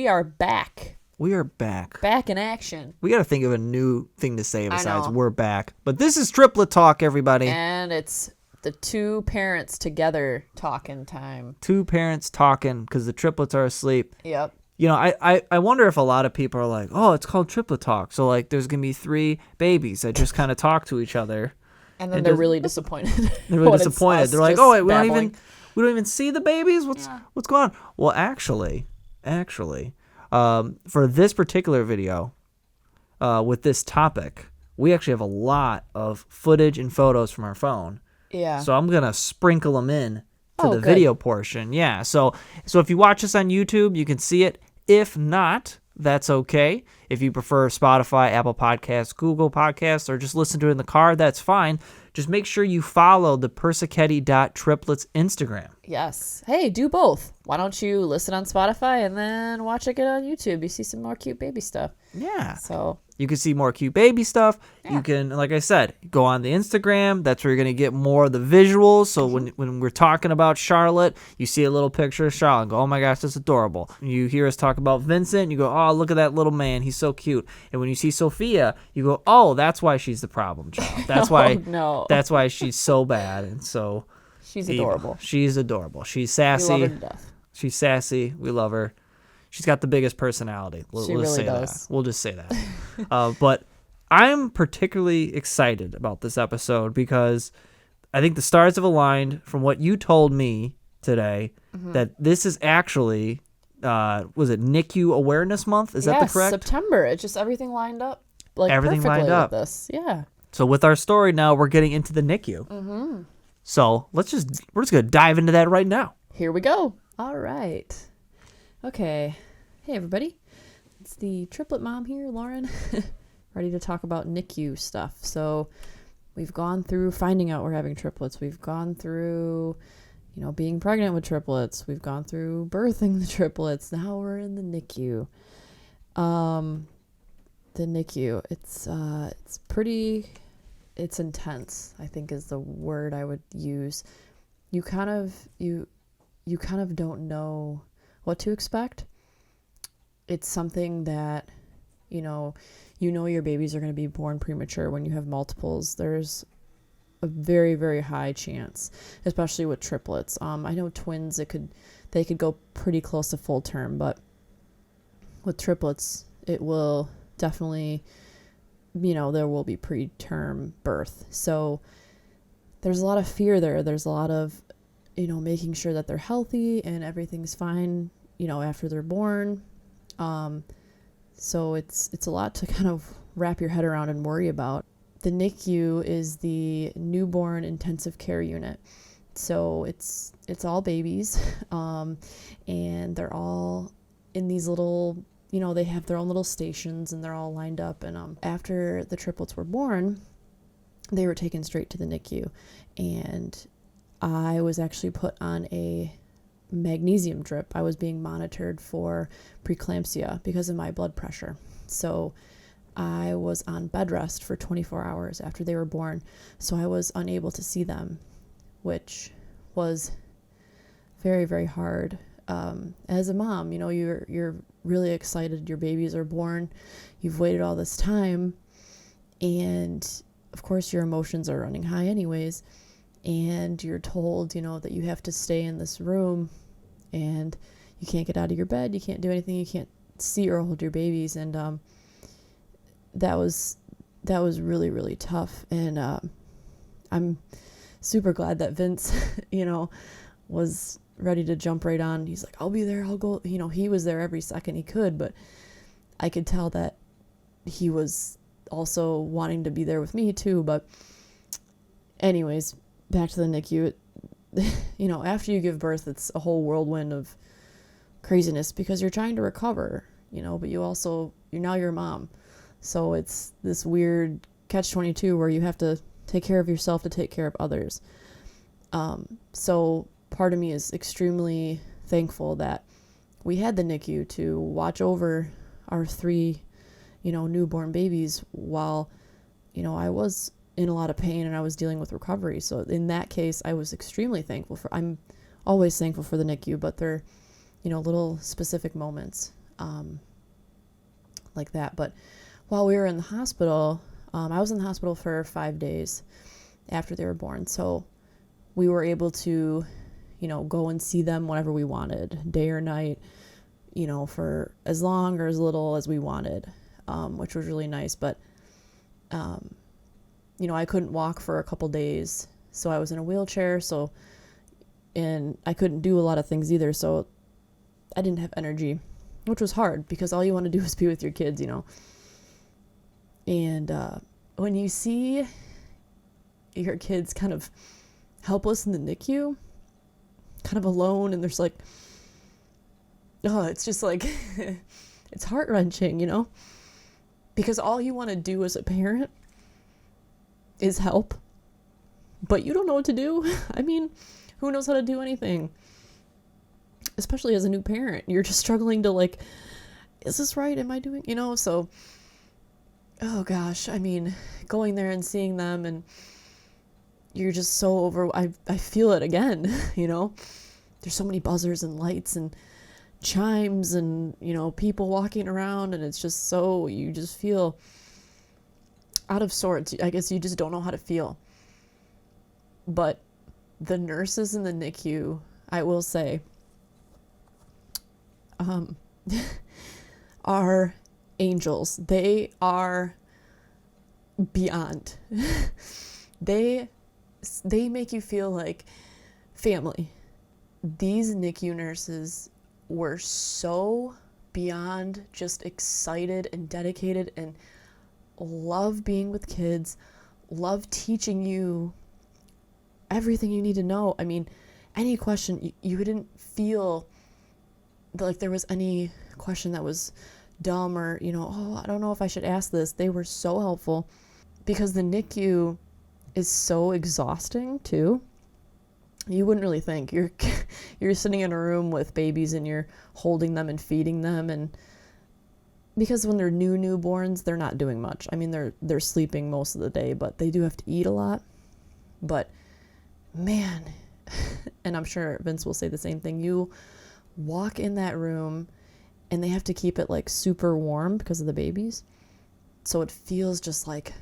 we are back. We are back. Back in action. We got to think of a new thing to say besides I know. we're back. But this is Triplet Talk, everybody. And it's the two parents together talking time. Two parents talking because the triplets are asleep. Yep. You know, I wonder if a lot of people are like, oh, it's called Triplet Talk. So, like, there's going to be 3 babies that just kind of talk to each other. And then they're really disappointed. They're really disappointed. They're like, oh, wait, we don't even see the babies? What's going on? Well, actually, for this particular video, with this topic, we actually have a lot of footage and photos from our phone. Yeah. So I'm going to sprinkle them in to the video portion. Yeah. So if you watch this on YouTube, you can see it. If not, that's okay. If you prefer Spotify, Apple Podcasts, Google Podcasts, or just listen to it in the car, that's fine. Just make sure you follow the Persichetti.triplets Instagram. Yes. Hey, do both. Why don't you listen on Spotify and then watch it on YouTube? You see some more cute baby stuff. Yeah. So you can see more cute baby stuff. Yeah. You can, like I said, go on the Instagram. That's where you're going to get more of the visuals. So when we're talking about Charlotte, you see a little picture of Charlotte and go, oh my gosh, that's adorable. You hear us talk about Vincent, you go, oh, look at that little man. He's so cute. And when you see Sophia, you go, oh, that's why she's the problem child. That's why That's why she's so bad and so she's evil. adorable. She's adorable. She's sassy. We love her to death. She's sassy. We love her. She's got the biggest personality. We'll really say does. that. We'll just say that. But I'm particularly excited about this episode because I think the stars have aligned from what you told me today that this is actually, was it NICU Awareness Month? Is that the correct? September. It's just everything lined up. Like Everything perfectly lined up. With this. Yeah. So with our story now, we're getting into the NICU. Mm-hmm. So we're just going to dive into that right now. Here we go. All right. Okay. Hey, everybody. It's the triplet mom here, Lauren, ready to talk about NICU stuff. So we've gone through finding out we're having triplets. We've gone through, being pregnant with triplets. We've gone through birthing the triplets. Now we're in the NICU. The NICU. It's intense, I think is the word I would use. You kind of don't know what to expect. It's something that, your babies are going to be born premature when you have multiples. There's a very, very high chance, especially with triplets. I know twins, they could go pretty close to full term, but with triplets, it will definitely, there will be preterm birth. So there's a lot of fear there. There's a lot of, making sure that they're healthy and everything's fine, after they're born. So it's a lot to kind of wrap your head around and worry about. The NICU is the Newborn Intensive Care Unit. So it's all babies, and they're all in these little, they have their own little stations and they're all lined up. And after the triplets were born, they were taken straight to the NICU. And I was actually put on a magnesium drip. I was being monitored for preeclampsia because of my blood pressure. So I was on bed rest for 24 hours after they were born. So I was unable to see them, which was very, very hard. As a mom, you're really excited. Your babies are born. You've waited all this time. And of course your emotions are running high anyways. And you're told, that you have to stay in this room and you can't get out of your bed. You can't do anything. You can't see or hold your babies. And that was really, really tough. And I'm super glad that Vince, was ready to jump right on. He's like, I'll be there. I'll go. He was there every second he could, but I could tell that he was also wanting to be there with me too. But anyways, back to the NICU. After you give birth, it's a whole whirlwind of craziness because you're trying to recover, but now you're a mom. So it's this weird catch-22 where you have to take care of yourself to take care of others. So part of me is extremely thankful that we had the NICU to watch over our 3, newborn babies while, I was in a lot of pain and I was dealing with recovery. So in that case, I was extremely thankful I'm always thankful for the NICU, but they're, little specific moments. like that. But while we were in the hospital, I was in the hospital for 5 days after they were born. So we were able to, go and see them whenever we wanted, day or night, for as long or as little as we wanted, which was really nice. But, I couldn't walk for a couple days, so I was in a wheelchair. And I couldn't do a lot of things either. So I didn't have energy, which was hard because all you want to do is be with your kids, And when you see your kids kind of helpless in the NICU, kind of alone, and there's like, it's just like, it's heart-wrenching, because all you want to do as a parent is help, but you don't know what to do. I mean, who knows how to do anything? Especially as a new parent, you're just struggling to like, is this right? Am I doing, so, oh gosh, I mean, going there and seeing them, and you're just so I feel it again, there's so many buzzers and lights and chimes and, people walking around, and it's just so, you just feel out of sorts. I guess you just don't know how to feel. But the nurses in the NICU, I will say, are angels. They are beyond. They make you feel like family. These NICU nurses were so beyond just excited and dedicated and love being with kids, love teaching you everything you need to know. I mean, any question, you didn't feel like there was any question that was dumb or, I don't know if I should ask this. They were so helpful because the NICU is so exhausting too. You wouldn't really think. You're sitting in a room with babies and you're holding them and feeding them, and because when they're newborns, they're not doing much. I mean, they're sleeping most of the day, but they do have to eat a lot. But man, and I'm sure Vince will say the same thing, you walk in that room and they have to keep it like super warm because of the babies. So it feels just like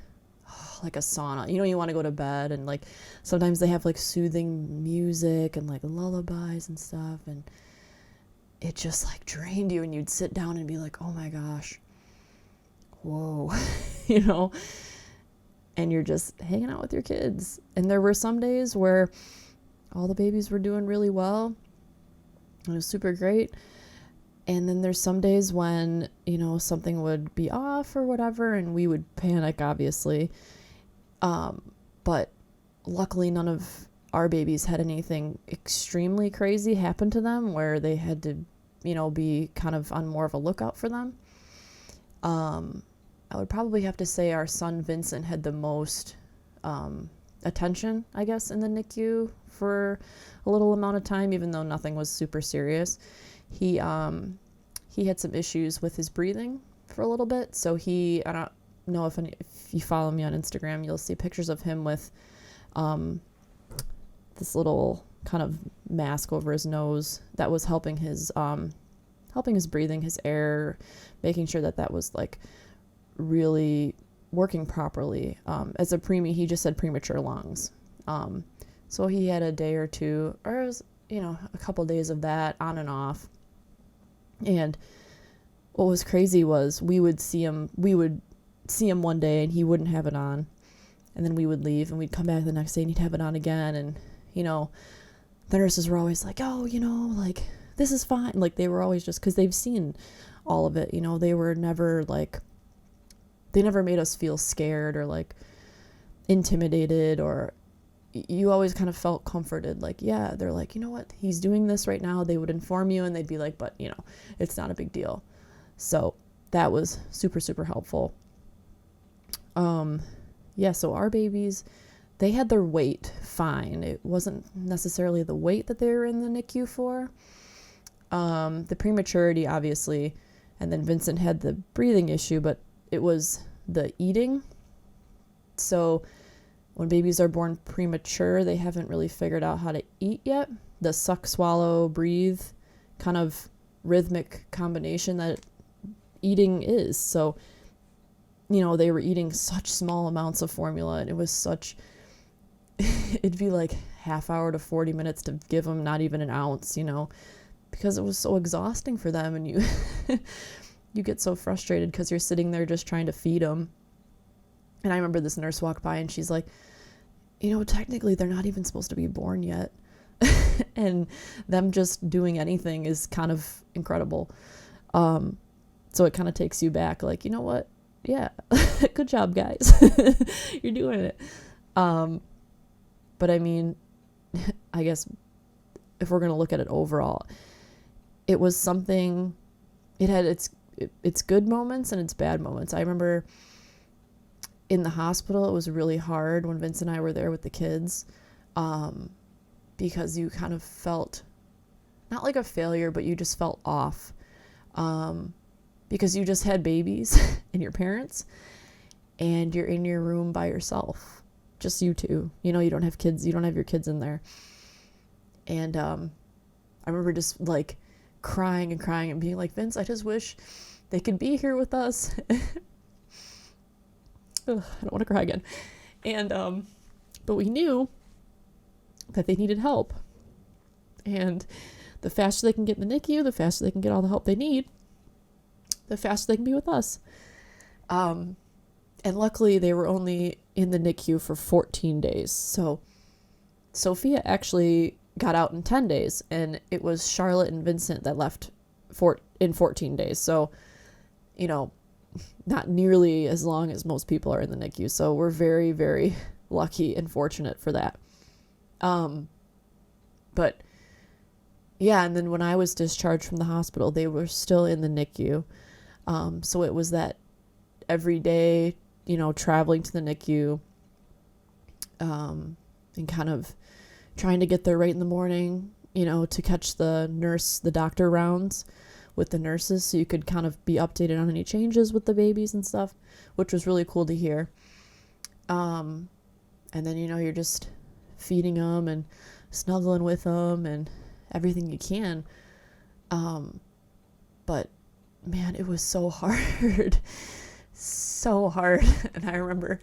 a sauna. You want to go to bed, and like sometimes they have like soothing music and like lullabies and stuff, and it just like drained you, and you'd sit down and be like, oh my gosh, whoa, and you're just hanging out with your kids. And there were some days where all the babies were doing really well. It was super great. And then there's some days when, something would be off or whatever, and we would panic, obviously. But luckily none of our babies had anything extremely crazy happen to them where they had to, be kind of on more of a lookout for them. I would probably have to say our son Vincent had the most attention, I guess, in the NICU for a little amount of time, even though nothing was super serious. He had some issues with his breathing for a little bit, so I don't know if you follow me on Instagram, you'll see pictures of him with this little kind of mask over his nose that was helping his breathing, his air, making sure that was like really working properly. As a preemie, he just had premature lungs. So he had a day or two, or it was, a couple days of that on and off. And what was crazy was we would see him one day and he wouldn't have it on. And then we would leave and we'd come back the next day and he'd have it on again. And, the nurses were always like, oh, like, this is fine. Like, they were always just, because they've seen all of it, they were never like, they never made us feel scared or like intimidated, or you always kind of felt comforted. Like, yeah, they're like, you know what, he's doing this right now. They would inform you and they'd be like, but it's not a big deal. So that was super, super helpful. So our babies, they had their weight fine. It wasn't necessarily the weight that they were in the NICU for. The prematurity, obviously, and then Vincent had the breathing issue, but it was the eating. So when babies are born premature, they haven't really figured out how to eat yet. The suck, swallow, breathe kind of rhythmic combination that eating is. So, they were eating such small amounts of formula, and it was such, it'd be like half hour to 40 minutes to give them not even an ounce, because it was so exhausting for them. And you, you get so frustrated because you're sitting there just trying to feed them. And I remember this nurse walked by and she's like, technically they're not even supposed to be born yet. And them just doing anything is kind of incredible. So it kind of takes you back, like, you know what? Yeah, good job, guys. You're doing it. But I mean, I guess if we're going to look at it overall, it was something, it had its good moments and its bad moments. I remember in the hospital, it was really hard when Vince and I were there with the kids, because you kind of felt not like a failure, but you just felt off, because you just had babies and your parents, and you're in your room by yourself, just you two. You don't have kids. You don't have your kids in there. And I remember just like crying and being like, Vince, I just wish they could be here with us. Ugh, I don't want to cry again. And but we knew that they needed help. And the faster they can get in the NICU, the faster they can get all the help they need, the faster they can be with us. And luckily they were only in the NICU for 14 days. So Sophia actually got out in 10 days, and it was Charlotte and Vincent that left in 14 days. So, not nearly as long as most people are in the NICU. So we're very, very lucky and fortunate for that. But yeah, and then when I was discharged from the hospital, they were still in the NICU. So it was that every day, traveling to the NICU, and kind of trying to get there right in the morning, to catch the doctor rounds with the nurses, so you could kind of be updated on any changes with the babies and stuff, which was really cool to hear. And then, you're just feeding them and snuggling with them and everything you can. But man, it was so hard. So hard. And I remember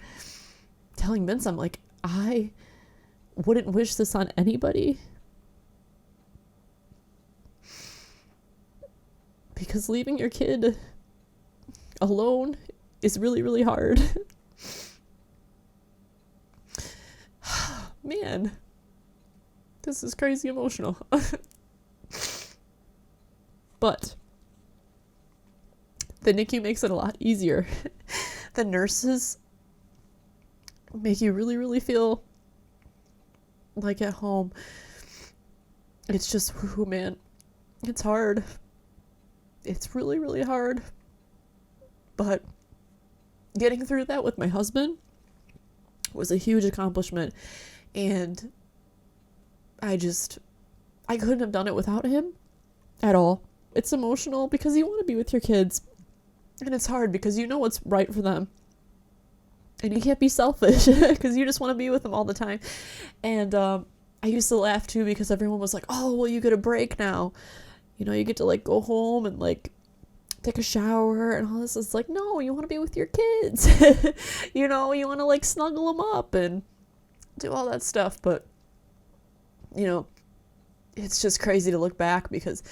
telling Vince, I'm like, I wouldn't wish this on anybody, because leaving your kid alone is really, really hard. Man, this is crazy emotional. But the NICU makes it a lot easier. The nurses make you really, really feel like at home. It's just, whew, man, it's hard. It's really, really hard. But getting through that with my husband was a huge accomplishment. And I couldn't have done it without him at all. It's emotional because you want to be with your kids. And it's hard because you know what's right for them. And you can't be selfish because you just want to be with them all the time. And I used to laugh too because everyone was like, oh, well, you get a break now. You get to like go home and like take a shower and all this. It's like, no, you want to be with your kids. You want to like snuggle them up and do all that stuff. But, it's just crazy to look back because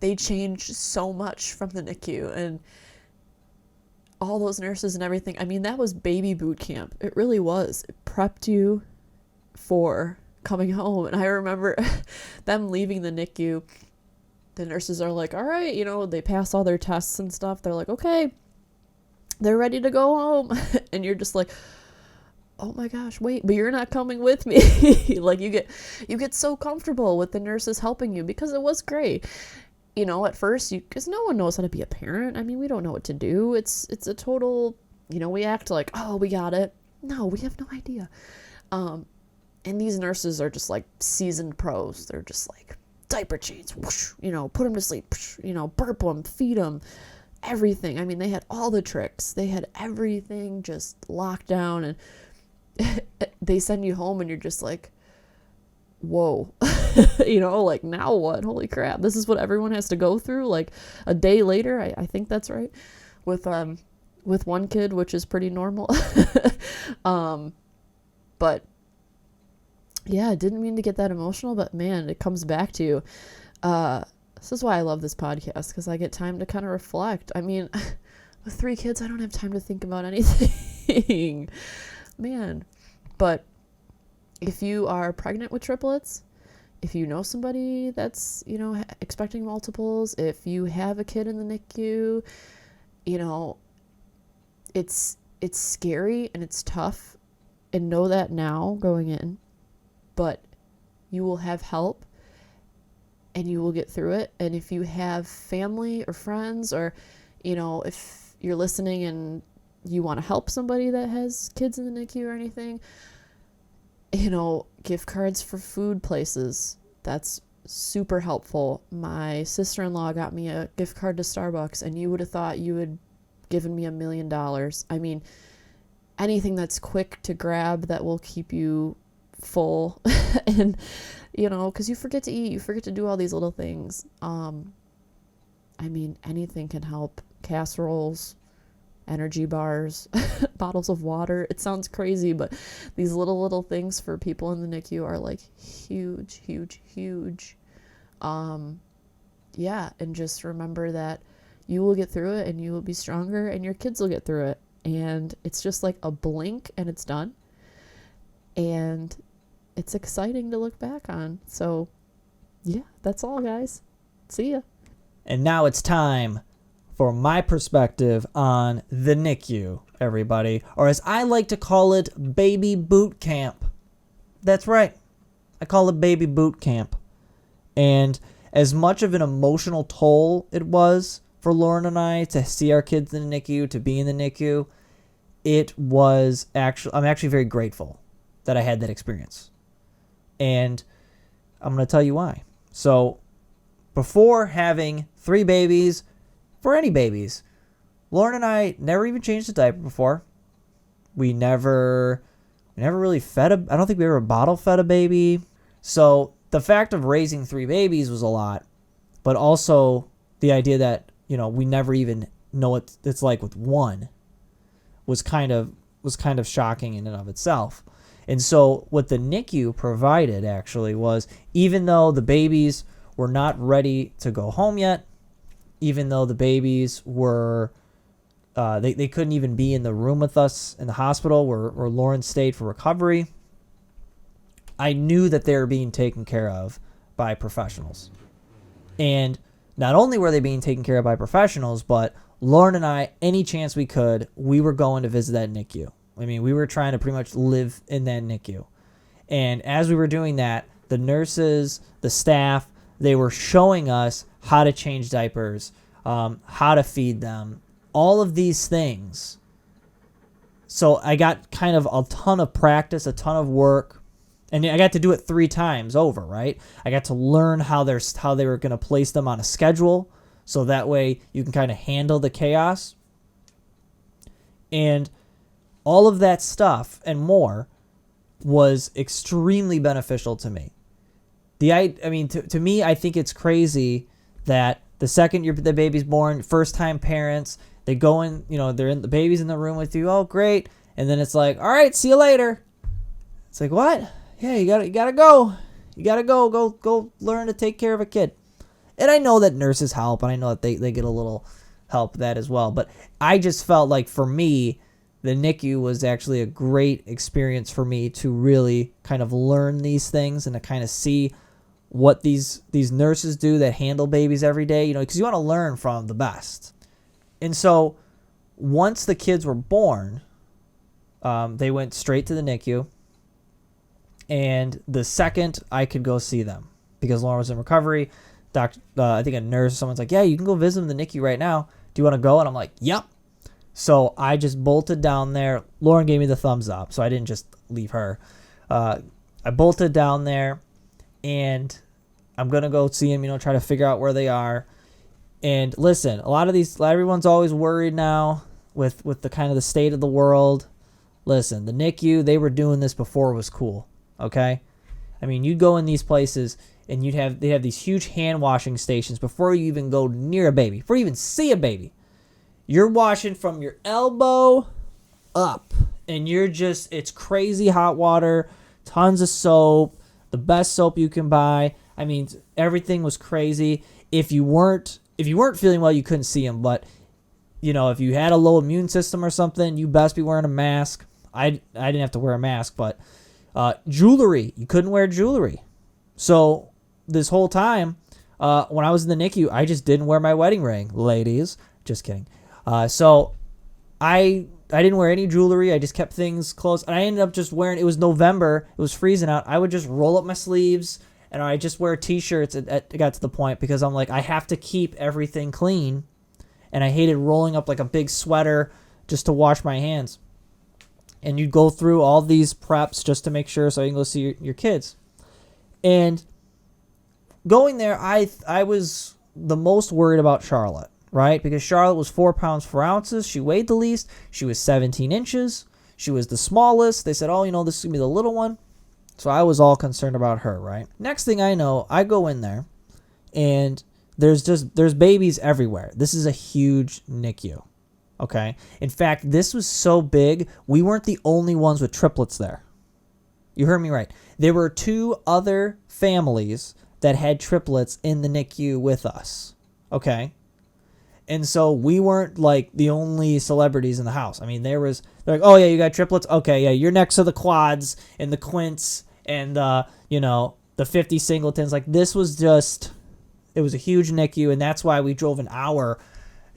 they changed so much from the NICU, and all those nurses and everything. I mean, that was baby boot camp. It really was. It prepped you for coming home. And I remember them leaving the NICU. The nurses are like, all right, they pass all their tests and stuff. They're like, okay, they're ready to go home. And you're just like, oh my gosh, wait, but you're not coming with me. Like you get so comfortable with the nurses helping you, because it was great. At first, because no one knows how to be a parent. I mean, we don't know what to do. It's a total, we act like, oh, we got it. No, we have no idea. And these nurses are just like seasoned pros. They're just like diaper change, whoosh, put them to sleep, burp them, feed them, everything. I mean, they had all the tricks. They had everything just locked down, and they send you home and you're just like, whoa. Like, now what? Holy crap. This is what everyone has to go through. Like a day later, I think that's right. With one kid, which is pretty normal. But yeah, I didn't mean to get that emotional, but man, it comes back to you. This is why I love this podcast, because I get time to kind of reflect. I mean, with 3 kids, I don't have time to think about anything. Man. But if you are pregnant with triplets, if you know somebody that's, expecting multiples, if you have a kid in the NICU, it's scary and it's tough, and know that now going in, but you will have help and you will get through it. And if you have family or friends, or, if you're listening and you want to help somebody that has kids in the NICU or anything, gift cards for food places, that's super helpful. My sister-in-law got me a gift card to Starbucks, and you would have thought you had given me $1 million. I mean, anything that's quick to grab that will keep you full and because you forget to eat, you forget to do all these little things. I mean, anything can help. Casseroles, energy bars, bottles of water. It sounds crazy, but these little things for people in the NICU are like huge. Yeah, and just remember that you will get through it, and you will be stronger, and your kids will get through it. And it's just like a blink and it's done. And it's exciting to look back on. So yeah, that's all, guys. See ya. And now it's time for my perspective on the NICU, everybody. Or as I like to call it, baby boot camp. That's right. I call it baby boot camp. And as much of an emotional toll it was for Lauren and I to see our kids in the NICU, to be in the NICU, I'm actually very grateful that I had that experience. And I'm going to tell you why. So before having 3 babies, for any babies, Lauren and I never even changed a diaper before. We never really fed I don't think we ever bottle fed a baby. So the fact of raising 3 babies was a lot, but also the idea that, we never even know what it's like with one was kind of shocking in and of itself. And so what the NICU provided actually was, even though the babies were not ready to go home yet, even though the babies were, they couldn't even be in the room with us in the hospital where Lauren stayed for recovery, I knew that they were being taken care of by professionals. And not only were they being taken care of by professionals, but Lauren and I, any chance we could, we were going to visit that NICU. I mean, we were trying to pretty much live in that NICU. And as we were doing that, the nurses, the staff, they were showing us how to change diapers, how to feed them, all of these things. So I got kind of a ton of practice, a ton of work. And I got to do it 3 times over, right? I got to learn how they were going to place them on a schedule, so that way you can kind of handle the chaos. And all of that stuff and more was extremely beneficial to me. To me, I think it's crazy that the second the baby's born, first-time parents, they go in, the baby's in the room with you. Oh, great. And then it's like, all right, see you later. It's like, what? Yeah, you gotta go. You gotta go learn to take care of a kid. And I know that nurses help, and I know that they get a little help with that as well. But I just felt like, for me, the NICU was actually a great experience for me to really kind of learn these things and to kind of see what these nurses do that handle babies every day, because you want to learn from the best. And so once the kids were born, they went straight to the NICU. And the second I could go see them, because Lauren was in recovery, I think a nurse or someone's like, yeah, you can go visit them in the NICU right now. Do you want to go? And I'm like, yep. So I just bolted down there. Lauren gave me the thumbs up, so I didn't just leave her. I bolted down there, and I'm going to go see them, try to figure out where they are. And listen, everyone's always worried now with the kind of the state of the world. Listen, the NICU, they were doing this before it was cool. Okay? I mean, you go in these places, and they have these huge hand washing stations before you even go near a baby, before you even see a baby. You're washing from your elbow up, and it's crazy hot water, tons of soap, the best soap you can buy. I mean, everything was crazy. If you weren't feeling well, you couldn't see them, but if you had a low immune system or something, you best be wearing a mask. I didn't have to wear a mask, but jewelry, you couldn't wear jewelry. So this whole time, when I was in the NICU, I just didn't wear my wedding ring, ladies. Just kidding. So I didn't wear any jewelry. I just kept things close. And I ended up just wearing, it was November. It was freezing out. I would just roll up my sleeves and I just wear t-shirts. It got to the point because I'm like, I have to keep everything clean. And I hated rolling up like a big sweater just to wash my hands. And you'd go through all these preps just to make sure so you can go see your kids. And going there, I was the most worried about Charlotte, right? Because Charlotte was 4 pounds 4 ounces. She weighed the least. She was 17 inches. She was the smallest. They said, this is going to be the little one. So I was all concerned about her, right? Next thing I know, I go in there and there's babies everywhere. This is a huge NICU. Okay. In fact, this was so big, we weren't the only ones with triplets there. You heard me right. There were 2 other families that had triplets in the NICU with us. Okay. And so we weren't like the only celebrities in the house. I mean, they're like, oh yeah, you got triplets? Okay, yeah, you're next to the quads and the quints and the 50 singletons. Like this was it was a huge NICU, and that's why we drove an hour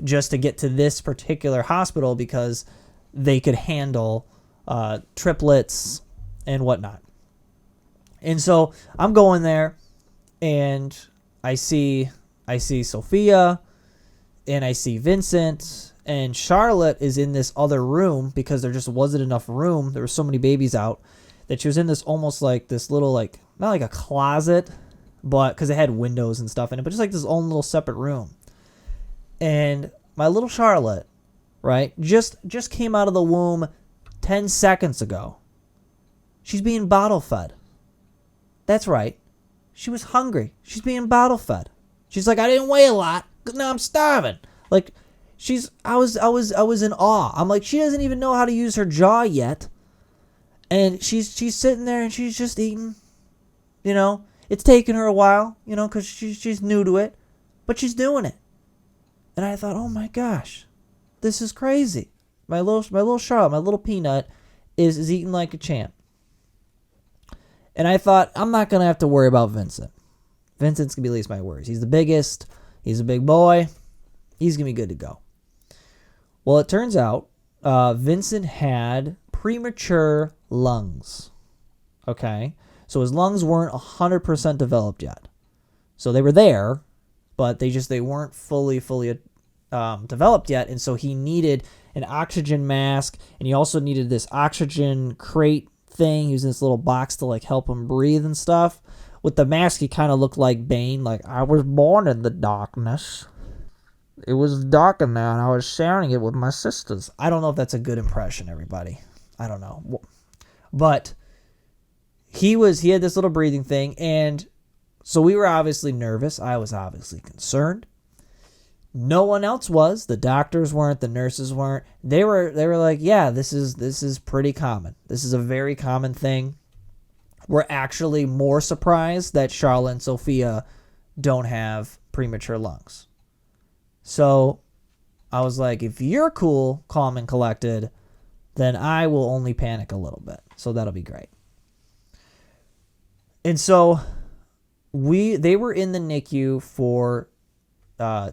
just to get to this particular hospital because they could handle triplets and whatnot. And so I'm going there, and I see Sophia, and I see Vincent, and Charlotte is in this other room because there just wasn't enough room. There were so many babies out that she was in this almost like this little not like a closet, but because it had windows and stuff in it, but just like this own little separate room. And my little Charlotte, right, just came out of the womb 10 seconds ago. She's being bottle fed. That's right. She was hungry. She's being bottle fed. She's like, I didn't weigh a lot. Now I'm starving. Like, I was in awe. I'm like, she doesn't even know how to use her jaw yet. And she's sitting there and she's just eating. It's taken her a while, because she's new to it, but she's doing it. And I thought, oh my gosh, this is crazy. My little Charlotte, my little peanut, is eating like a champ. And I thought, I'm not going to have to worry about Vincent. Vincent's going to be least my worries. He's the biggest. He's a big boy. He's going to be good to go. Well, it turns out Vincent had premature lungs. Okay? So his lungs weren't 100% developed yet. So they were there, but they weren't fully developed yet. And so he needed an oxygen mask, and he also needed this oxygen crate thing. He was in this little box to help him breathe and stuff. With the mask, he kind of looked like Bane, like, I was born in the darkness. It was dark in there, and I was sharing it with my sisters. I don't know if that's a good impression, everybody. I don't know. But he had this little breathing thing, and so we were obviously nervous. I was obviously concerned. No one else was. The doctors weren't. The nurses weren't. They were like, yeah, this is pretty common. This is a very common thing. We're actually more surprised that Charlotte and Sophia don't have premature lungs. So I was like, if you're cool, calm, and collected, then I will only panic a little bit. So that'll be great. And so they were in the NICU for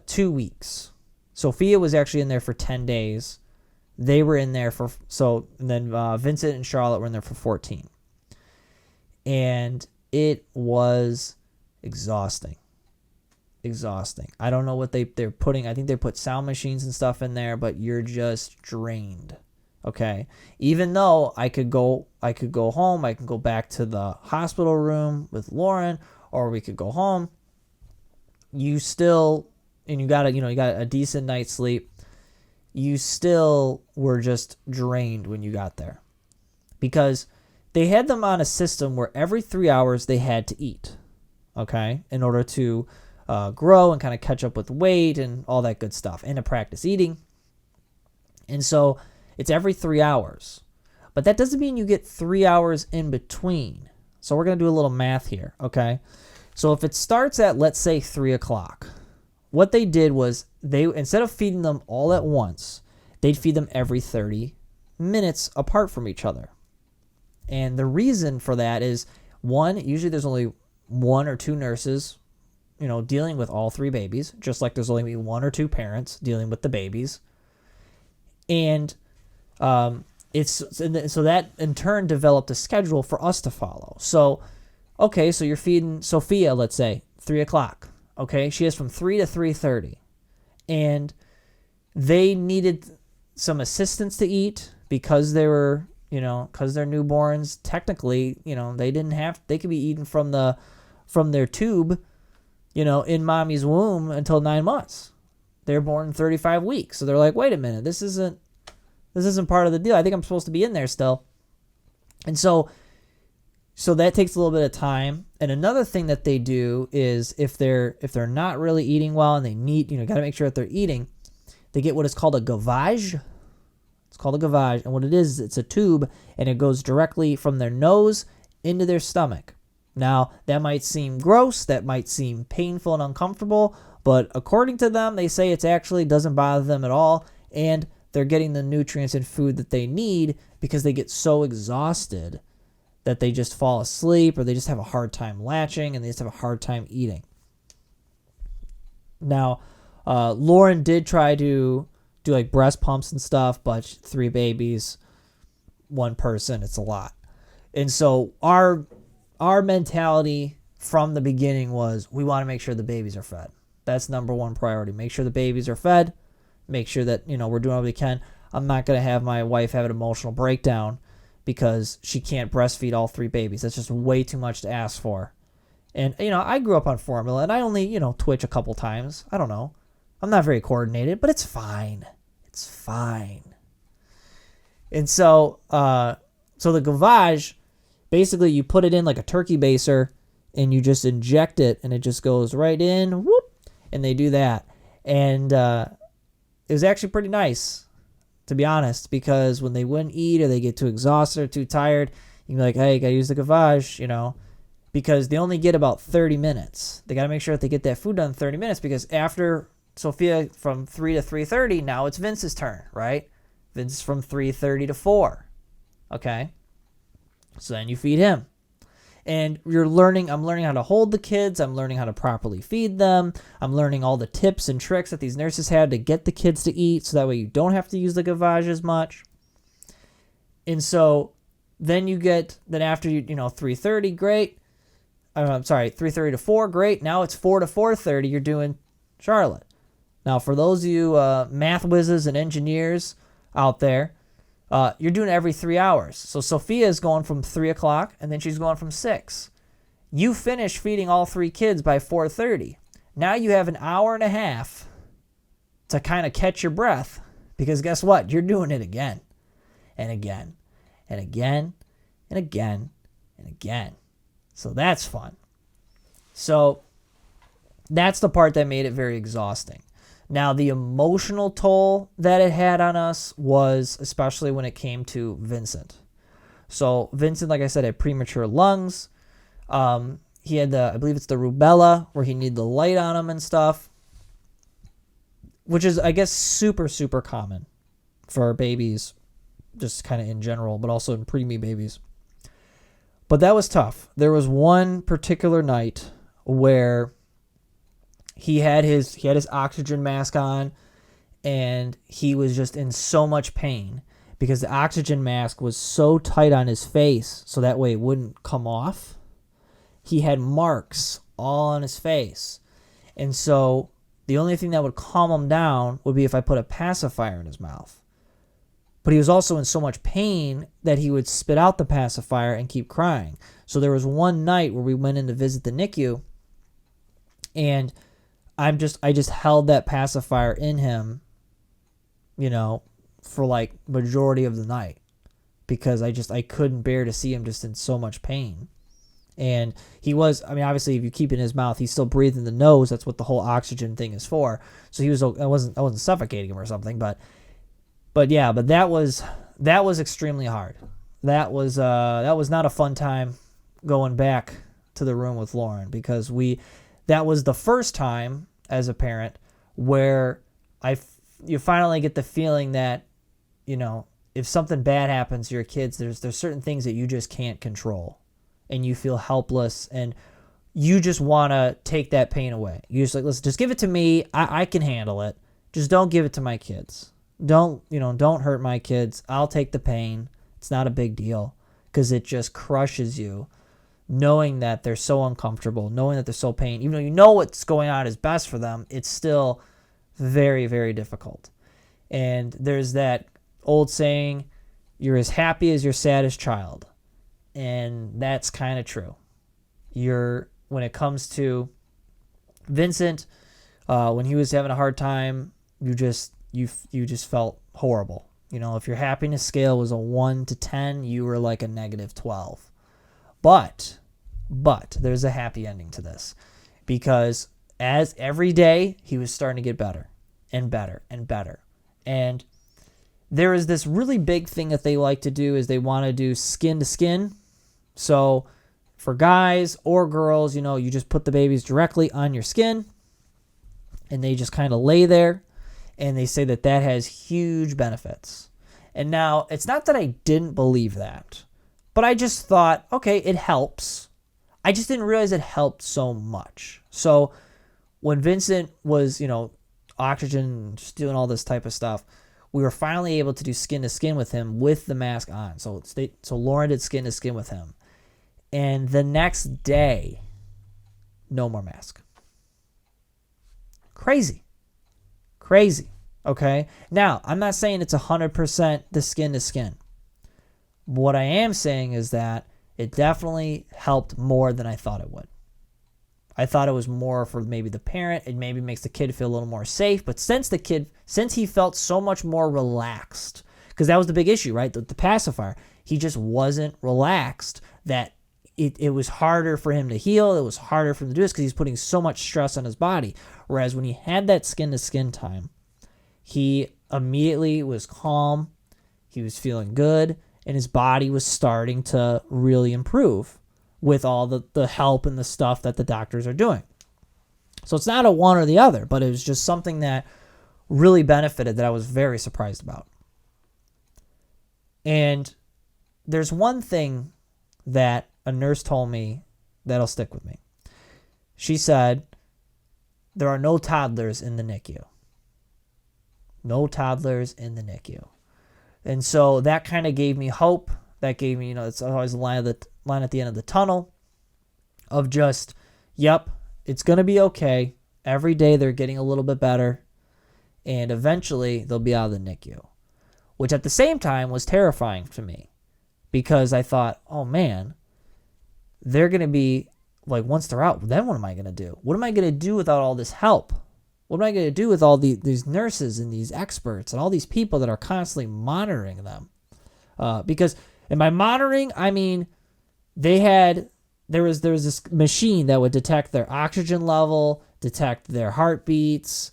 2 weeks. Sophia was actually in there for 10 days. They were in there and then Vincent and Charlotte were in there for 14. And it was exhausting. I don't know what they're putting. I think they put sound machines and stuff in there, but you're just drained. Okay. Even though I could go home, I can go back to the hospital room with Lauren, or we could go home. You got a decent night's sleep. You still were just drained when you got there, because they had them on a system where every 3 hours they had to eat. okay, in order to grow and kind of catch up with weight and all that good stuff, and to practice eating. And so it's every 3 hours. But that doesn't mean you get 3 hours in between. So we're going to do a little math here, okay? So if it starts at, let's say, 3 o'clock, what they did was they, instead of feeding them all at once, they'd feed them every 30 minutes apart from each other. And the reason for that is, one, usually there's only one or two nurses, dealing with all three babies, just like there's only one or two parents dealing with the babies. And so that in turn developed a schedule for us to follow. So, okay, so you're feeding Sophia, let's say, 3 o'clock. Okay, she has from 3 to 3:30. And they needed some assistance to eat because they were, because they're newborns. Technically, they could be eating from their tube, in mommy's womb until 9 months. They're born in 35 weeks. So they're like, wait a minute, this isn't part of the deal. I think I'm supposed to be in there still. And so that takes a little bit of time. And another thing that they do is if they're not really eating well and they need, got to make sure that they're eating, they get what is called a gavage. It's called a gavage. And what it is, it's a tube, and it goes directly from their nose into their stomach. Now, that might seem gross, that might seem painful and uncomfortable, but according to them, they say it actually doesn't bother them at all, and they're getting the nutrients and food that they need because they get so exhausted that they just fall asleep, or they just have a hard time latching, and they just have a hard time eating. Now, Lauren did try to do like breast pumps and stuff, but 3 babies, 1 person, it's a lot. And so our mentality from the beginning was, we want to make sure the babies are fed. That's number 1 priority. Make sure the babies are fed. Make sure that, we're doing what we can. I'm not going to have my wife have an emotional breakdown because she can't breastfeed all 3 babies. That's just way too much to ask for. And, I grew up on formula, and I only, twitch a couple times. I don't know. I'm not very coordinated, but it's fine. It's fine. And so the gavage, basically you put it in like a turkey baser, and you just inject it, and it just goes right in, whoop, and they do that. And it was actually pretty nice, to be honest, because when they wouldn't eat or they get too exhausted or too tired, you can be like, hey, you got to use the gavage, because they only get about 30 minutes. They got to make sure that they get that food done in 30 minutes, because after Sophia from 3 to 3:30, now it's Vince's turn, right? Vince is from 3:30 to 4. Okay? So then you feed him. And I'm learning how to hold the kids. I'm learning how to properly feed them. I'm learning all the tips and tricks that these nurses had to get the kids to eat, so that way you don't have to use the gavage as much. And so then after 3:30, great. 3:30 to 4, great. Now it's 4 to 4:30, you're doing Charlotte. Now, for those of you math whizzes and engineers out there, you're doing it every 3 hours. So Sophia is going from 3 o'clock, and then she's going from 6. You finish feeding all 3 kids by 4:30. Now you have an hour and a half to kind of catch your breath, because guess what? You're doing it again and again and again and again and again. So that's fun. So that's the part that made it very exhausting. Now, the emotional toll that it had on us was especially when it came to Vincent. So Vincent, like I said, had premature lungs. He had I believe it's the rubella, where he needed the light on him and stuff, which is, I guess, super, super common for babies, just kind of in general, but also in preemie babies. But that was tough. There was one particular night where he had his oxygen mask on, and he was just in so much pain because the oxygen mask was so tight on his face, so that way it wouldn't come off. He had marks all on his face. And so the only thing that would calm him down would be if I put a pacifier in his mouth. But he was also in so much pain that he would spit out the pacifier and keep crying. So there was one night where we went in to visit the NICU, and I just held that pacifier in him, for like majority of the night, because I couldn't bear to see him just in so much pain. And he was, I mean, obviously, if you keep it in his mouth, he's still breathing the nose. That's what the whole oxygen thing is for. So I wasn't suffocating him or something, but that was extremely hard. That was not a fun time going back to the room with Lauren, because that was the first time as a parent where you finally get the feeling that, if something bad happens to your kids, there's certain things that you just can't control, and you feel helpless, and you just want to take that pain away. You're just like, listen, just give it to me. I can handle it. Just don't give it to my kids. Don't hurt my kids. I'll take the pain. It's not a big deal, because it just crushes you knowing that they're so uncomfortable, knowing that they're so pain. Even though you know what's going on is best for them, it's still very, very difficult. And there's that old saying, you're as happy as your saddest child. And that's kind of true. When it comes to Vincent, when he was having a hard time, you just felt horrible. If your happiness scale was a 1 to 10, you were like a -12. But there's a happy ending to this, because as every day he was starting to get better and better and better. And there is this really big thing that they like to do, is they want to do skin to skin. So for guys or girls, you just put the babies directly on your skin and they just kind of lay there, and they say that has huge benefits. And now, it's not that I didn't believe that, but I just thought, okay, it helps. I just didn't realize it helped so much. So when Vincent was, oxygen, just doing all this type of stuff, we were finally able to do skin to skin with him with the mask on. So Lauren did skin to skin with him. And the next day, no more mask. Crazy. Okay? Now, I'm not saying it's 100% the skin to skin. What I am saying is that it definitely helped more than I thought it would. I thought it was more for maybe the parent. It maybe makes the kid feel a little more safe. But since he felt so much more relaxed, because that was the big issue, right? The pacifier, he just wasn't relaxed, that it was harder for him to heal. It was harder for him to do this because he's putting so much stress on his body. Whereas when he had that skin-to-skin time, he immediately was calm. He was feeling good, and his body was starting to really improve with all the help and the stuff that the doctors are doing. So it's not a one or the other, but it was just something that really benefited, that I was very surprised about. And there's one thing that a nurse told me that'll stick with me. She said, there are no toddlers in the NICU. No toddlers in the NICU. And so that kind of gave me hope. That gave me, it's always a line at the end of the tunnel of just, yep, it's going to be okay. Every day they're getting a little bit better, and eventually they'll be out of the NICU, which at the same time was terrifying to me, because I thought, oh man, they're going to be like, once they're out, then what am I going to do? What am I going to do without all this help? What am I going to do with all these nurses and these experts and all these people that are constantly monitoring them? Because, and by monitoring, I mean, there was this machine that would detect their oxygen level, detect their heartbeats,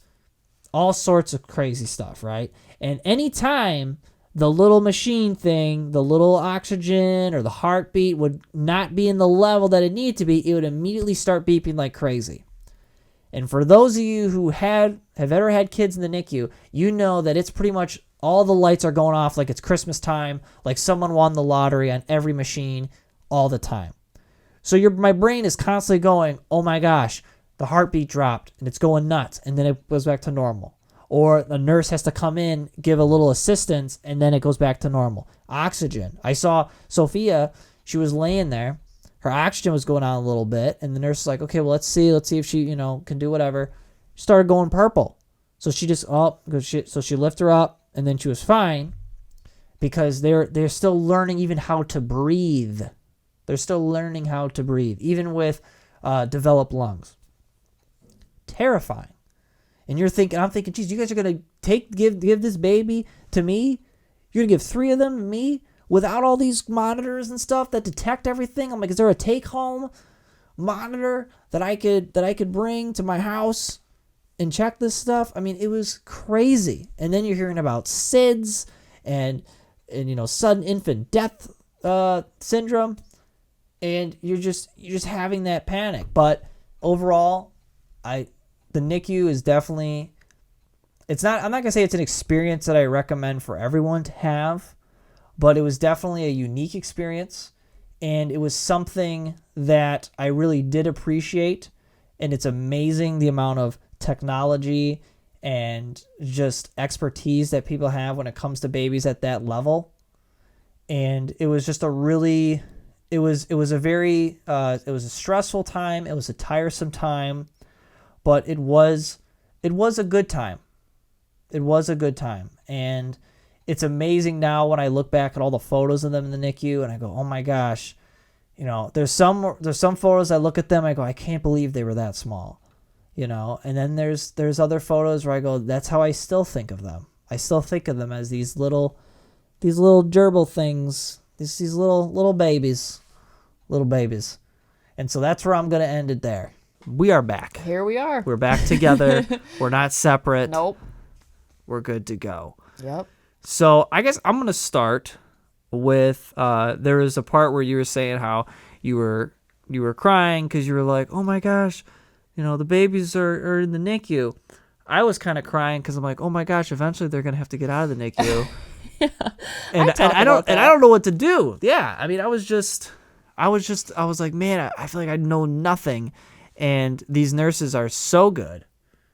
all sorts of crazy stuff, right? And anytime the little machine thing, the little oxygen or the heartbeat would not be in the level that it needed to be, it would immediately start beeping like crazy. And for those of you who have ever had kids in the NICU, you know that it's pretty much all the lights are going off like it's Christmas time, like someone won the lottery on every machine all the time. So my brain is constantly going, oh my gosh, the heartbeat dropped and it's going nuts, and then it goes back to normal. Or the nurse has to come in, give a little assistance, and then it goes back to normal. Oxygen. I saw Sophia, she was laying there. Her oxygen was going on a little bit, and the nurse was like, okay, well, let's see if she, can do whatever. She started going purple. So she just, so she lifted her up, and then she was fine, because they're still learning even how to breathe. They're still learning how to breathe, even with developed lungs. Terrifying. And I'm thinking, geez, you guys are going to give this baby to me? You're going to give 3 of them to me without all these monitors and stuff that detect everything. I'm like, is there a take-home monitor that I could bring to my house and check this stuff? I mean, it was crazy. And then you're hearing about SIDS and sudden infant death syndrome, and you're just having that panic. But overall, the NICU is definitely, I'm not gonna say it's an experience that I recommend for everyone to have, but it was definitely a unique experience, and it was something that I really did appreciate. And it's amazing the amount of technology and just expertise that people have when it comes to babies at that level. And it was just it was a stressful time. It was a tiresome time, but it was a good time. It was a good time. And it's amazing now when I look back at all the photos of them in the NICU and I go, oh my gosh, there's some photos I look at them, I go, I can't believe they were that small, and then there's other photos where I go, that's how I still think of them. I still think of them as these little gerbil things, these little babies. And so that's where I'm going to end it there. We are back. Here we are. We're back together. We're not separate. Nope. We're good to go. Yep. So I guess I'm going to start with, there was a part where you were saying how you were crying because you were like, oh my gosh, the babies are in the NICU. I was kind of crying because I'm like, oh my gosh, eventually they're going to have to get out of the NICU. Yeah. And I don't know what to do. Yeah. I mean, I was like, man, I feel like I know nothing. And these nurses are so good.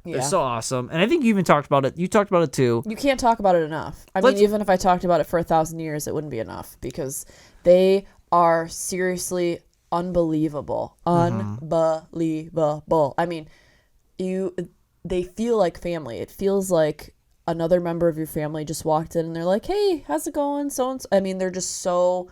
Yeah. They're so awesome. And I think you even talked about it. You talked about it too. You can't talk about it enough. I mean, even if I talked about it for 1,000 years, it wouldn't be enough because they are seriously unbelievable. Unbelievable. I mean, they feel like family. It feels like another member of your family just walked in and they're like, hey, how's it going? So and so. I mean, they're just so,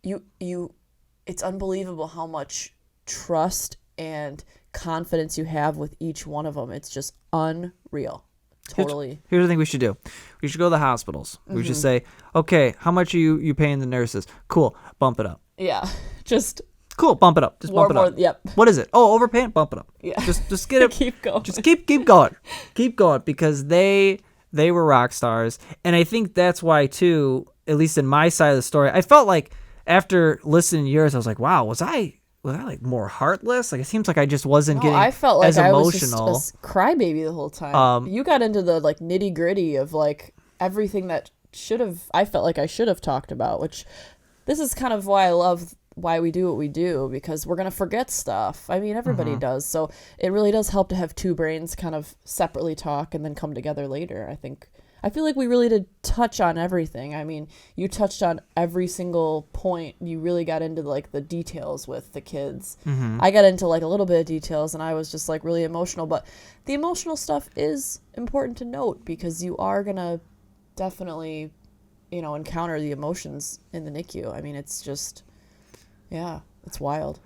it's unbelievable how much trust and confidence you have with each one of them. It's just unreal. Totally. Here's the thing we should do. We should go to the hospitals. We should say, okay, how much are you paying the nurses? Cool, bump it up. Yeah, just cool, bump it up. Just bump it up. Yep. What is it? Oh, overpaying? Bump it up. Yeah. Just get it. Keep going. Just keep going. Keep going because they were rock stars. And I think that's why too, at least in my side of the story, I felt like after listening to yours, I was like, wow, was I like more heartless? Like it seems like I just wasn't getting I felt like as emotional. I was just a crybaby the whole time. You got into the like nitty gritty of like everything that I felt like I should have talked about, which this is kind of why I love why we do what we do, because we're going to forget stuff. I mean, everybody does. So it really does help to have two brains kind of separately talk and then come together later. I feel like we really did touch on everything. I mean, you touched on every single point. You really got into like the details with the kids. I got into like a little bit of details and I was just like really emotional, but the emotional stuff is important to note because you are going to definitely, encounter the emotions in the NICU. I mean, it's just, yeah, it's wild.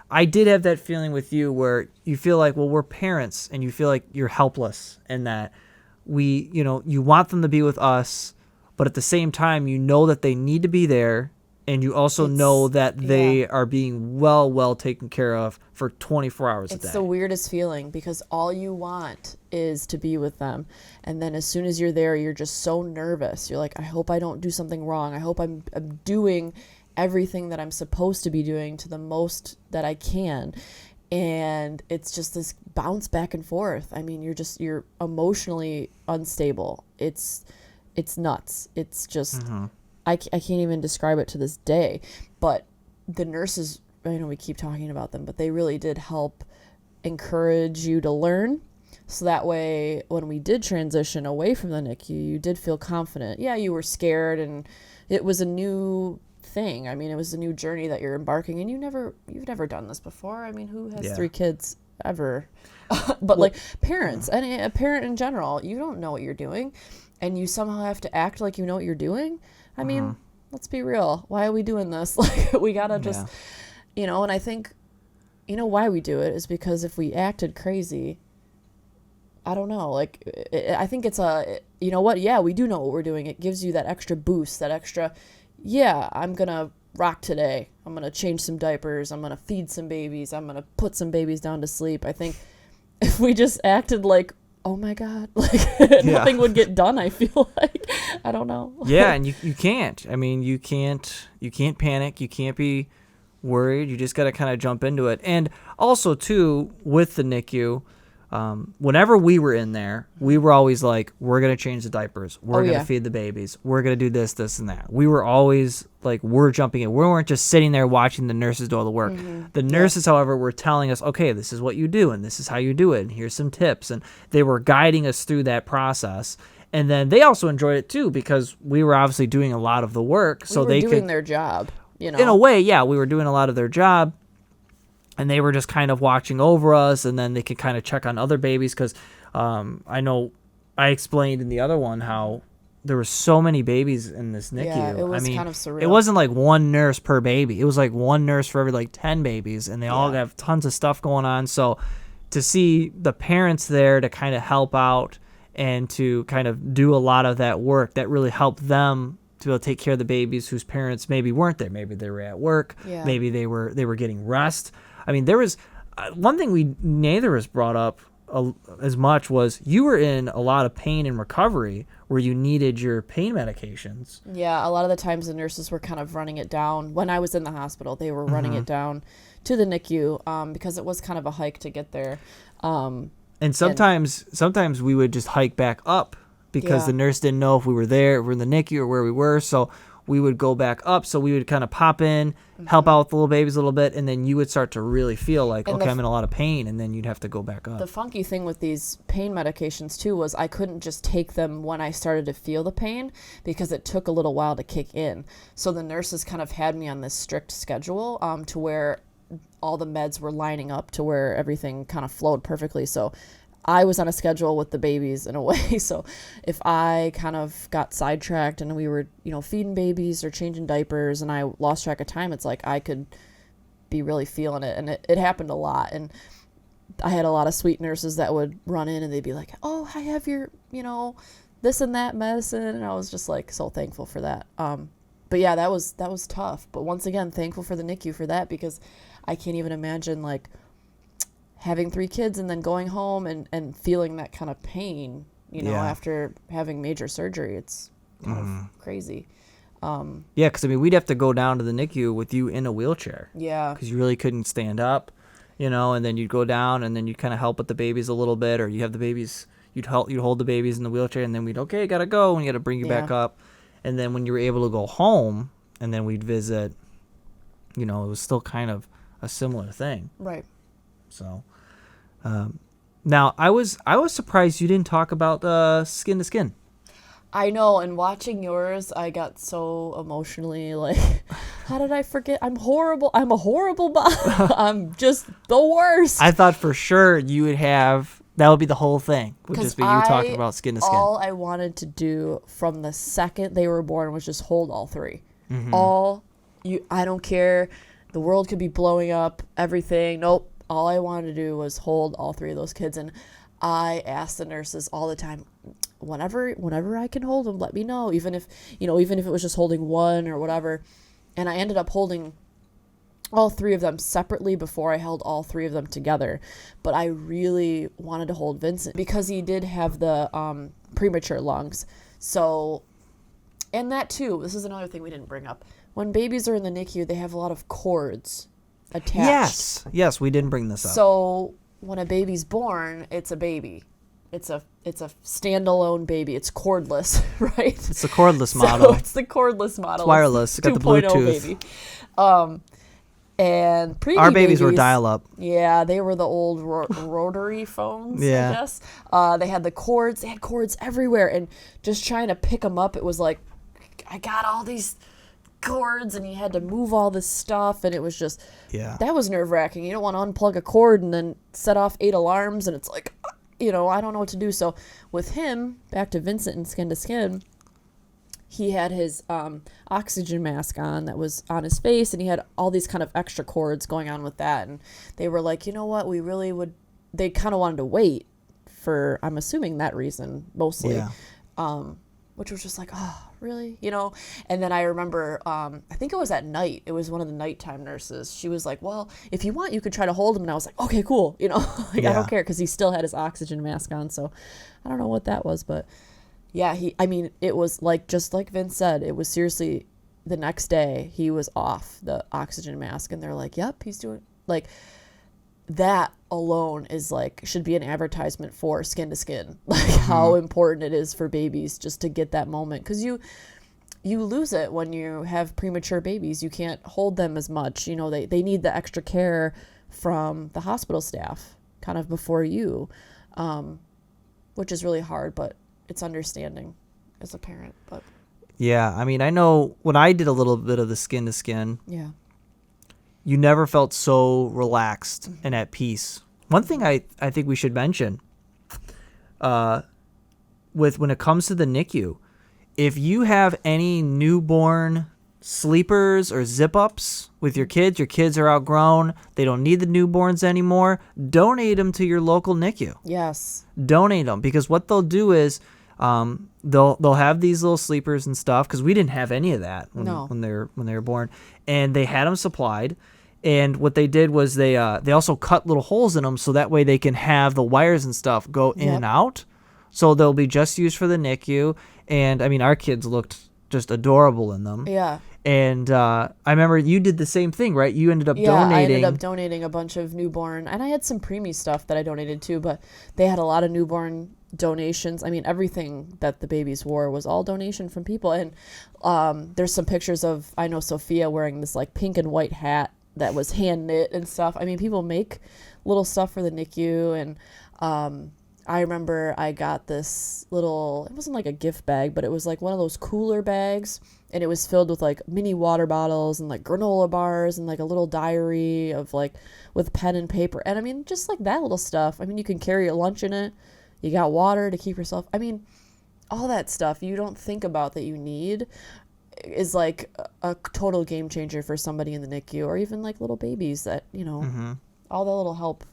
I did have that feeling with you where you feel like, well, we're parents and you feel like you're helpless in that you want them to be with us, but at the same time, that they need to be there. And you also know that they are being well taken care of for 24 hours a day. It's the weirdest feeling because all you want is to be with them. And then as soon as you're there, you're just so nervous. You're like, I hope I don't do something wrong. I hope I'm doing everything that I'm supposed to be doing to the most that I can. And it's just this bounce back and forth. I mean, you're emotionally unstable. It's nuts. It's just, I can't even describe it to this day. But the nurses, I know we keep talking about them, but they really did help encourage you to learn. So that way, when we did transition away from the NICU, you did feel confident. Yeah, you were scared and it was a new thing. I mean, it was a new journey that you're embarking, and you've never done this before. I mean, who has 3 kids ever? But like parents, and a parent in general, you don't know what you're doing, and you somehow have to act like you know what you're doing. I mean, let's be real. Why are we doing this? Like, we gotta just, and I think, why we do it is because if we acted crazy, I don't know. Like, I think it's we do know what we're doing. It gives you that extra boost, that extra. yeah, I'm going to rock today. I'm going to change some diapers. I'm going to feed some babies. I'm going to put some babies down to sleep. I think if we just acted like, oh my God, like nothing would get done, I feel like. I don't know. Yeah, and you can't. I mean, you can't panic. You can't be worried. You just got to kind of jump into it. And also, too, with the NICU, whenever we were in there, we were always like, we're going to change the diapers. We're going to feed the babies. We're going to do this, this, and that. We were always like, we're jumping in. We weren't just sitting there watching the nurses do all the work. The nurses, however, were telling us, okay, this is what you do, and this is how you do it, and here's some tips. And they were guiding us through that process. And then they also enjoyed it, too, because we were obviously doing a lot of the work. So they doing their job, you know. In a way, yeah, we were doing a lot of their job. And they were just kind of watching over us, and then they could kind of check on other babies because I know I explained in the other one how there were so many babies in this NICU. Yeah, it was kind of surreal. It wasn't like one nurse per baby. It was like one nurse for every like 10 babies, and they all have tons of stuff going on. So to see the parents there to kind of help out and to kind of do a lot of that work, that really helped them to be able to take care of the babies whose parents maybe weren't there. Maybe they were at work. Yeah. Maybe they were getting rest. I mean, there was one thing we neither has brought up as much was you were in a lot of pain and recovery where you needed your pain medications. Yeah, a lot of the times the nurses were kind of running it down. When I was in the hospital, they were running it down to the NICU because it was kind of a hike to get there. And sometimes we would just hike back up because the nurse didn't know if we were there, if we were in the NICU or where we were. So we would go back up. So we would kind of pop in, help out with the little babies a little bit, and then you would start to really feel like, okay, I'm in a lot of pain, and then you'd have to go back up. The funky thing with these pain medications, too, was I couldn't just take them when I started to feel the pain because it took a little while to kick in. So the nurses kind of had me on this strict schedule to where all the meds were lining up to where everything kind of flowed perfectly. So I was on a schedule with the babies in a way. So if I kind of got sidetracked and we were, feeding babies or changing diapers and I lost track of time, it's like I could be really feeling it. And it happened a lot. And I had a lot of sweet nurses that would run in and they'd be like, oh, I have your, this and that medicine. And I was just like so thankful for that. But yeah, that was tough. But once again, thankful for the NICU for that because I can't even imagine like having 3 kids and then going home and feeling that kind of pain, after having major surgery. It's kind of crazy. Yeah, because, we'd have to go down to the NICU with you in a wheelchair. Yeah. Because you really couldn't stand up, and then you'd go down and then you'd kind of help with the babies a little bit, or you have the babies, you'd hold the babies in the wheelchair, and then we'd, okay, gotta go, and you gotta bring you back up. And then when you were able to go home, and then we'd visit, it was still kind of a similar thing. Right. So, now I was surprised you didn't talk about skin to skin. I know, and watching yours, I got so emotionally like, how did I forget? I'm horrible. I'm a horrible mom. I'm just the worst. I thought for sure you would have, that would be the whole thing. Would just be you talking about skin to skin. All I wanted to do from the second they were born was just hold all 3. I don't care. The world could be blowing up, everything. Nope. All I wanted to do was hold all 3 of those kids. And I asked the nurses all the time, whenever I can hold them, let me know. Even if it was just holding one or whatever. And I ended up holding all 3 of them separately before I held all 3 of them together. But I really wanted to hold Vincent because he did have the premature lungs. So, and that too, this is another thing we didn't bring up. When babies are in the NICU, they have a lot of cords attached. Yes, we didn't bring this up. So when a baby's born, it's a baby. It's a standalone baby. It's cordless, right? It's the cordless model. So it's the cordless model. It's wireless. It's got the Bluetooth. Baby. And preemie our babies were dial-up. Yeah, they were the old rotary phones, I guess. They had the cords. They had cords everywhere. And just trying to pick them up, it was like, I got all these cords and you had to move all this stuff, and it was just that was nerve-wracking. You don't want to unplug a cord and then set off 8 alarms, and it's like, I don't know what to do. So with him, back to Vincent and skin to skin, he had his oxygen mask on that was on his face, and he had all these kind of extra cords going on with that. And they were like, you know what, they kind of wanted to wait for, I'm assuming that reason mostly. which was just like, oh, really? And then I remember, I think it was at night. It was one of the nighttime nurses. She was like, well, if you want, you could try to hold him. And I was like, okay, cool. Like, I don't care, because he still had his oxygen mask on. So I don't know what that was, but yeah, it was like, just like Vince said, it was seriously the next day he was off the oxygen mask, and they're like, yep, he's doing, like, that alone is like, should be an advertisement for Skin to Skin, like how important it is for babies just to get that moment, because you lose it when you have premature babies. You can't hold them as much. They need the extra care from the hospital staff kind of before you, which is really hard, but it's understanding as a parent. But Yeah, I mean, I know when I did a little bit of the Skin to Skin, yeah, you never felt so relaxed and at peace. One thing I think we should mention, when it comes to the NICU, if you have any newborn sleepers or zip-ups with your kids are outgrown, they don't need the newborns anymore, donate them to your local NICU. yes, Donate them, because what they'll do is they'll have these little sleepers and stuff, because we didn't have any of that when they were born, and they had them supplied. And what they did was they also cut little holes in them, so that way they can have the wires and stuff go in and out. So they'll be just used for the NICU. And I mean, our kids looked just adorable in them. Yeah. And I remember you did the same thing, right? You ended up donating. I ended up donating a bunch of newborn, and I had some preemie stuff that I donated too, but they had a lot of newborn donations. I mean, everything that the babies wore was all donation from people. And there's some pictures of, I know, Sophia wearing this like pink and white hat that was hand knit and stuff. I mean, people make little stuff for the NICU. And I remember I got this little, it wasn't like a gift bag, but it was like one of those cooler bags, and it was filled with like mini water bottles and like granola bars and like a little diary of like with pen and paper. And I mean, just like that little stuff. I mean, you can carry your lunch in it. You got water to keep yourself. I mean, all that stuff you don't think about that you need is like a total game changer for somebody in the NICU, or even like little babies that, all the little help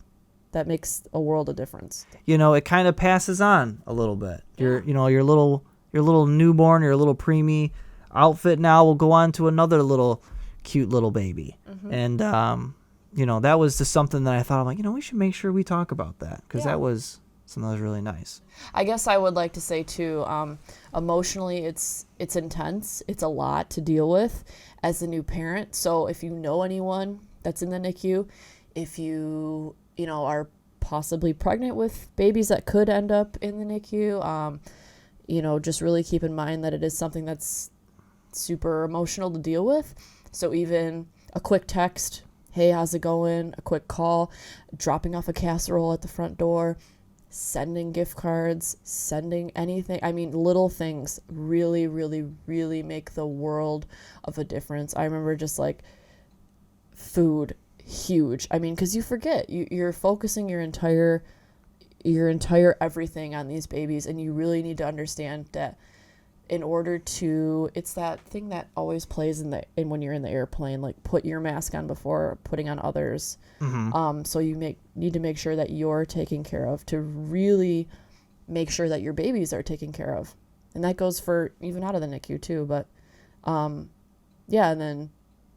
that makes a world of difference. It kind of passes on a little bit. Your little newborn, your little preemie outfit now will go on to another little cute little baby. And that was just something that I thought, I'm like, we should make sure we talk about that, because that was something that was really nice. I guess I would like to say too, emotionally it's intense. It's a lot to deal with as a new parent. So if you know anyone that's in the NICU, if you are possibly pregnant with babies that could end up in the NICU, just really keep in mind that it is something that's super emotional to deal with. So even a quick text, hey, how's it going? A quick call, dropping off a casserole at the front door, sending gift cards, sending anything. I mean, little things really, really, really make the world of a difference. I remember just like food, huge. I mean, because you forget, you're focusing your entire everything on these babies, and you really need to understand that in order to, it's that thing that always plays in when you're in the airplane, like put your mask on before putting on others. So you need to make sure that you're taken care of, to really make sure that your babies are taken care of. And that goes for even out of the NICU too. But and then,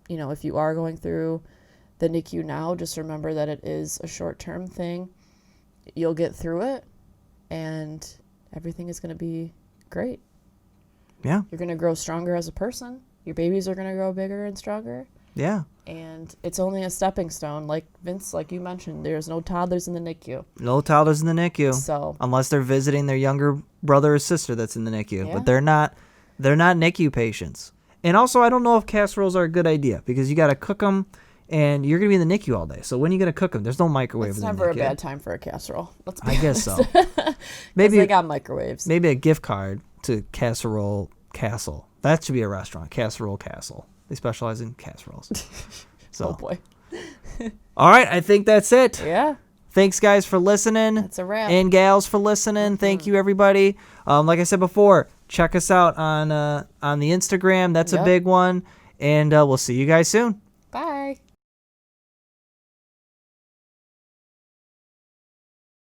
if you are going through the NICU now, just remember that it is a short-term thing. You'll get through it, and everything is going to be great. Yeah. You're going to grow stronger as a person. Your babies are going to grow bigger and stronger. Yeah. And it's only a stepping stone. Like Vince, like you mentioned, there's no toddlers in the NICU. No toddlers in the NICU. So unless they're visiting their younger brother or sister that's in the NICU. Yeah. But they're not NICU patients. And also, I don't know if casseroles are a good idea, because you got to cook them, and you're going to be in the NICU all day. So when are you going to cook them? There's no microwave in the NICU. It's never a bad time for a casserole. Let's be I guess honest. so. Maybe they got microwaves. Maybe a gift card to Casserole Castle. That should be a restaurant, Casserole Castle. They specialize in casseroles. So. Oh boy. All right, I think that's it. Yeah. Thanks, guys, for listening. That's a wrap. And gals for listening. Thank you, everybody. Like I said before, check us out on the Instagram. That's a big one. And we'll see you guys soon.